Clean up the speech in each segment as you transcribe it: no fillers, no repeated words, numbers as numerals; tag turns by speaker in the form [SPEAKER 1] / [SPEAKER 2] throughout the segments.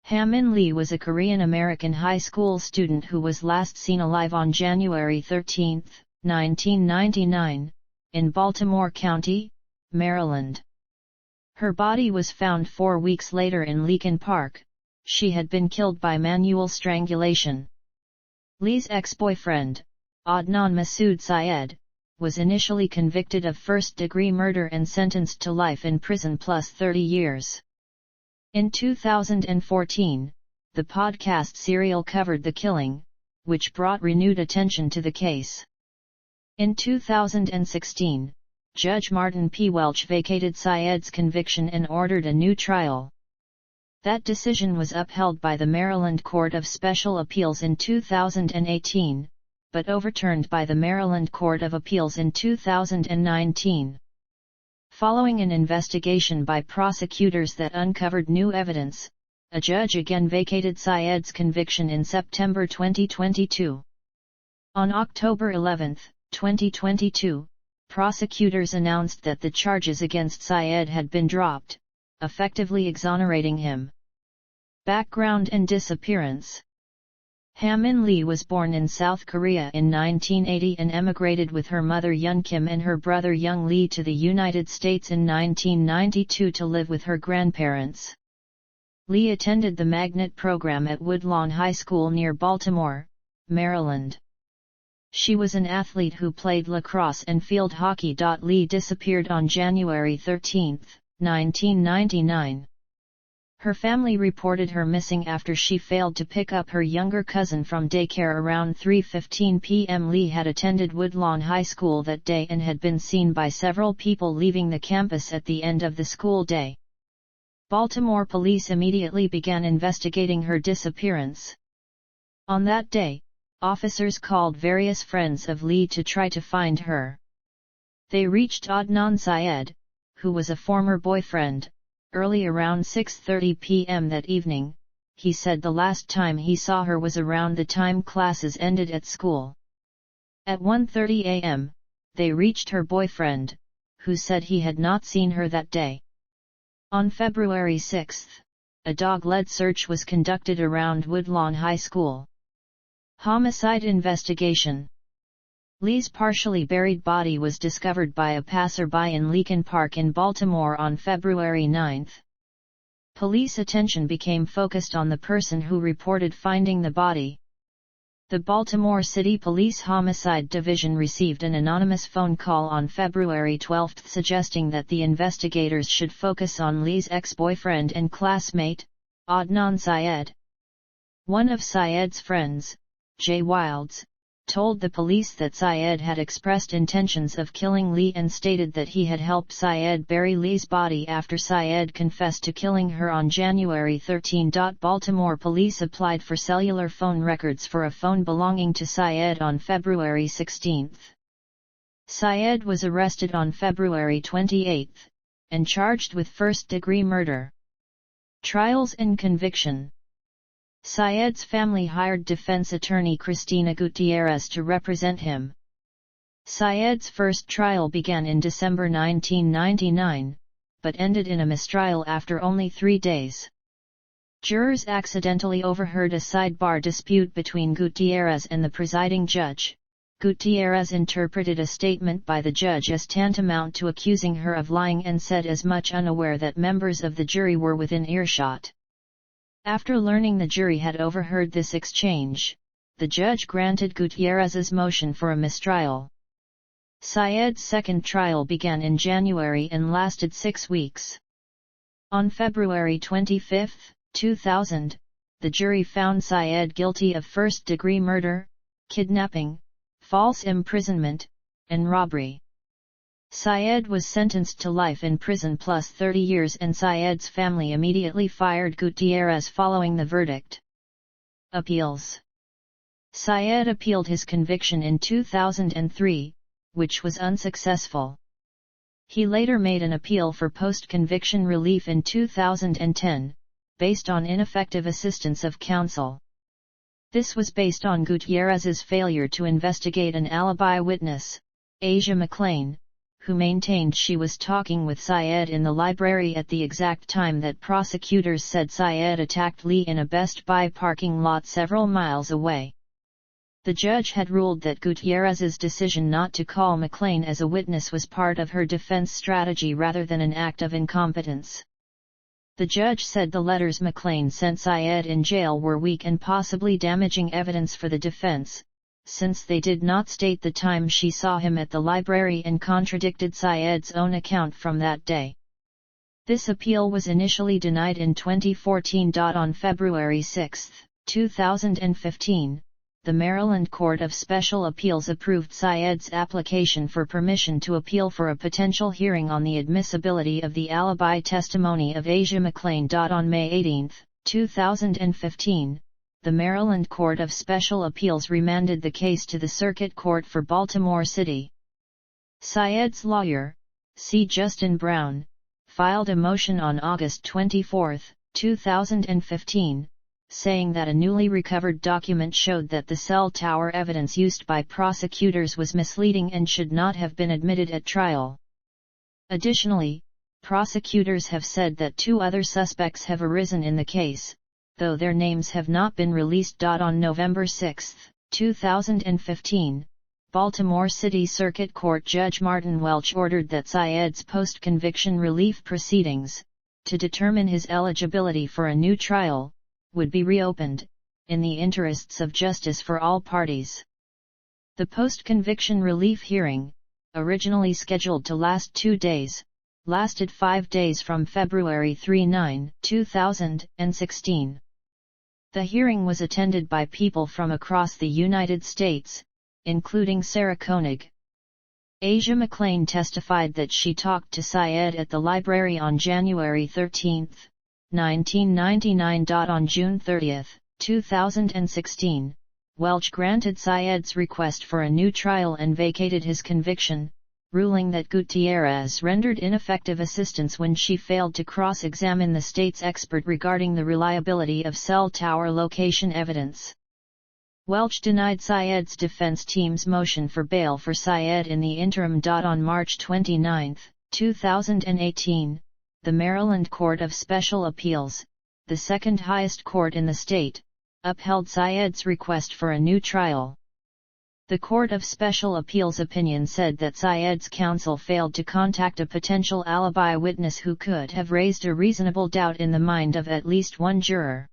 [SPEAKER 1] Hae Min Lee was a Korean-American high school student who was last seen alive on January 13, 1999, in Baltimore County, Maryland. Her body was found 4 weeks later in Leakin Park. She had been killed by manual strangulation. Lee's ex-boyfriend, Adnan Masood Syed, was initially convicted of first-degree murder and sentenced to life in prison plus 30 years. In 2014, the podcast serial covered the killing, which brought renewed attention to the case. In 2016, Judge Martin P. Welch vacated Syed's conviction and ordered a new trial. That decision was upheld by the Maryland Court of Special Appeals in 2018, but overturned by the Maryland Court of Appeals in 2019. Following an investigation by prosecutors that uncovered new evidence, a judge again vacated Syed's conviction in September 2022. On October 11, 2022, prosecutors announced that the charges against Syed had been dropped, effectively exonerating him. Background and disappearance. Hae Min Lee was born in South Korea in 1980 and emigrated with her mother Yoon Kim and her brother Young Lee to the United States in 1992 to live with her grandparents. Lee attended the magnet program at Woodlawn High School near Baltimore, Maryland. She was an athlete who played lacrosse and field hockey. Lee disappeared on January 13, 1999. Her family reported her missing after she failed to pick up her younger cousin from daycare around 3:15 p.m. Lee had attended Woodlawn High School that day and had been seen by several people leaving the campus at the end of the school day. Baltimore police immediately began investigating her disappearance. On that day, officers called various friends of Lee to try to find her. They reached Adnan Syed, who was a former boyfriend. Early around 6:30 p.m. that evening, he said the last time he saw her was around the time classes ended at school. At 1:30 a.m., they reached her boyfriend, who said he had not seen her that day. On February 6, a dog-led search was conducted around Woodlawn High School. Homicide investigation. Lee's partially buried body was discovered by a passerby in Leakin Park in Baltimore on February 9. Police attention became focused on the person who reported finding the body. The Baltimore City Police Homicide Division received an anonymous phone call on February 12 suggesting that the investigators should focus on Lee's ex-boyfriend and classmate, Adnan Syed. One of Syed's friends, Jay Wilds, told the police that Syed had expressed intentions of killing Lee and stated that he had helped Syed bury Lee's body after Syed confessed to killing her on January 13. Baltimore police applied for cellular phone records for a phone belonging to Syed on February 16. Syed was arrested on February 28, and charged with first-degree murder. Trials and conviction. Syed's family hired defense attorney Cristina Gutierrez to represent him. Syed's first trial began in December 1999, but ended in a mistrial after only 3 days. Jurors accidentally overheard a sidebar dispute between Gutierrez and the presiding judge. Gutierrez interpreted a statement by the judge as tantamount to accusing her of lying and said as much unaware that members of the jury were within earshot. After learning the jury had overheard this exchange, the judge granted Gutierrez's motion for a mistrial. Syed's second trial began in January and lasted 6 weeks. On February 25, 2000, the jury found Syed guilty of first-degree murder, kidnapping, false imprisonment, and robbery. Syed was sentenced to life in prison plus 30 years and Syed's family immediately fired Gutierrez following the verdict. Appeals. Syed appealed his conviction in 2003, which was unsuccessful. He later made an appeal for post-conviction relief in 2010, based on ineffective assistance of counsel. This was based on Gutierrez's failure to investigate an alibi witness, Asia McClain, who maintained she was talking with Syed in the library at the exact time that prosecutors said Syed attacked Lee in a Best Buy parking lot several miles away. The judge had ruled that Gutierrez's decision not to call McLean as a witness was part of her defense strategy rather than an act of incompetence. The judge said the letters McLean sent Syed in jail were weak and possibly damaging evidence for the defense, since they did not state the time she saw him at the library and contradicted Syed's own account from that day. This appeal was initially denied in 2014. On February 6, 2015, the Maryland Court of Special Appeals approved Syed's application for permission to appeal for a potential hearing on the admissibility of the alibi testimony of Asia McLean. On May 18, 2015, the Maryland Court of Special Appeals remanded the case to the Circuit Court for Baltimore City. Syed's lawyer, C. Justin Brown, filed a motion on August 24, 2015, saying that a newly recovered document showed that the cell tower evidence used by prosecutors was misleading and should not have been admitted at trial. Additionally, prosecutors have said that 2 other suspects have arisen in the case, though their names have not been released. On November 6, 2015, Baltimore City Circuit Court Judge Martin Welch ordered that Syed's post-conviction relief proceedings, to determine his eligibility for a new trial, would be reopened, in the interests of justice for all parties. The post-conviction relief hearing, originally scheduled to last 2 days, lasted 5 days from February 3, 2016. The hearing was attended by people from across the United States, including Sarah Koenig. Asia McLean testified that she talked to Syed at the library on January 13, 1999. On June 30, 2016, Welch granted Syed's request for a new trial and vacated his conviction, ruling that Gutierrez rendered ineffective assistance when she failed to cross-examine the state's expert regarding the reliability of cell tower location evidence. Welch denied Syed's defense team's motion for bail for Syed in the interim. On March 29, 2018, the Maryland Court of Special Appeals, the second highest court in the state, upheld Syed's request for a new trial. The Court of Special Appeals opinion said that Syed's counsel failed to contact a potential alibi witness who could have raised a reasonable doubt in the mind of at least one juror.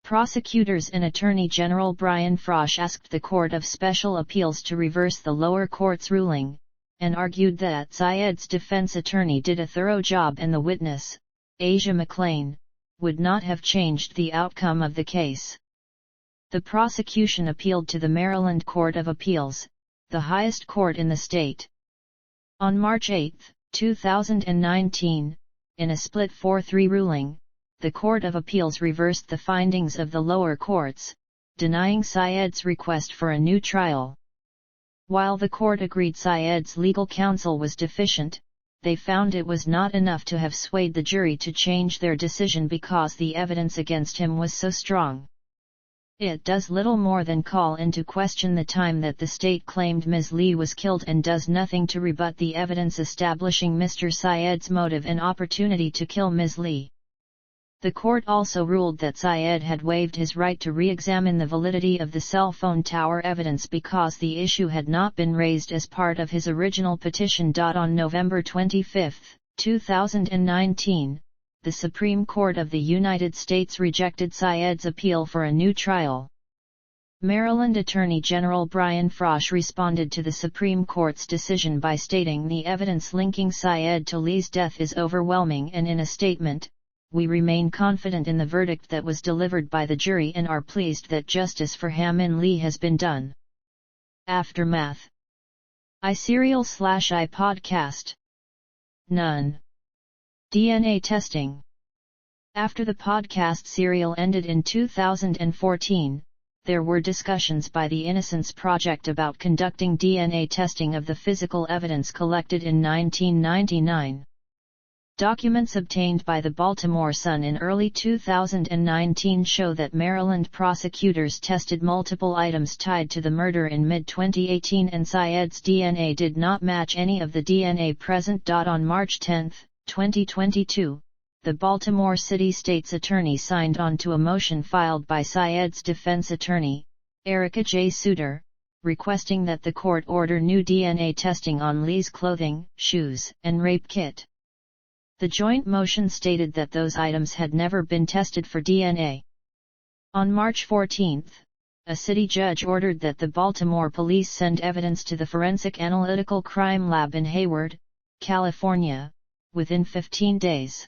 [SPEAKER 1] Prosecutors and Attorney General Brian Frosh asked the Court of Special Appeals to reverse the lower court's ruling, and argued that Syed's defense attorney did a thorough job and the witness, Asia McLean, would not have changed the outcome of the case. The prosecution appealed to the Maryland Court of Appeals, the highest court in the state. On March 8, 2019, in a split 4-3 ruling, the Court of Appeals reversed the findings of the lower courts, denying Syed's request for a new trial. While the court agreed Syed's legal counsel was deficient, they found it was not enough to have swayed the jury to change their decision because the evidence against him was so strong. It does little more than call into question the time that the state claimed Ms. Lee was killed and does nothing to rebut the evidence establishing Mr. Syed's motive and opportunity to kill Ms. Lee. The court also ruled that Syed had waived his right to re-examine the validity of the cell phone tower evidence because the issue had not been raised as part of his original petition. On November 25, 2019, the Supreme Court of the United States rejected Syed's appeal for a new trial. Maryland Attorney General Brian Frosh responded to the Supreme Court's decision by stating the evidence linking Syed to Lee's death is overwhelming, and in a statement, "We remain confident in the verdict that was delivered by the jury and are pleased that justice for Hae Min Lee has been done." Aftermath. iSerial/I podcast. None. DNA testing. After the podcast serial ended in 2014, there were discussions by the Innocence Project about conducting DNA testing of the physical evidence collected in 1999. Documents obtained by the Baltimore Sun in early 2019 show that Maryland prosecutors tested multiple items tied to the murder in mid-2018 and Syed's DNA did not match any of the DNA present. On March 10, 2022, the Baltimore City State's attorney signed on to a motion filed by Syed's defense attorney, Erica J. Souter, requesting that the court order new DNA testing on Lee's clothing, shoes, and rape kit. The joint motion stated that those items had never been tested for DNA. On March 14, a city judge ordered that the Baltimore police send evidence to the Forensic Analytical Crime Lab in Hayward, California, within 15 days.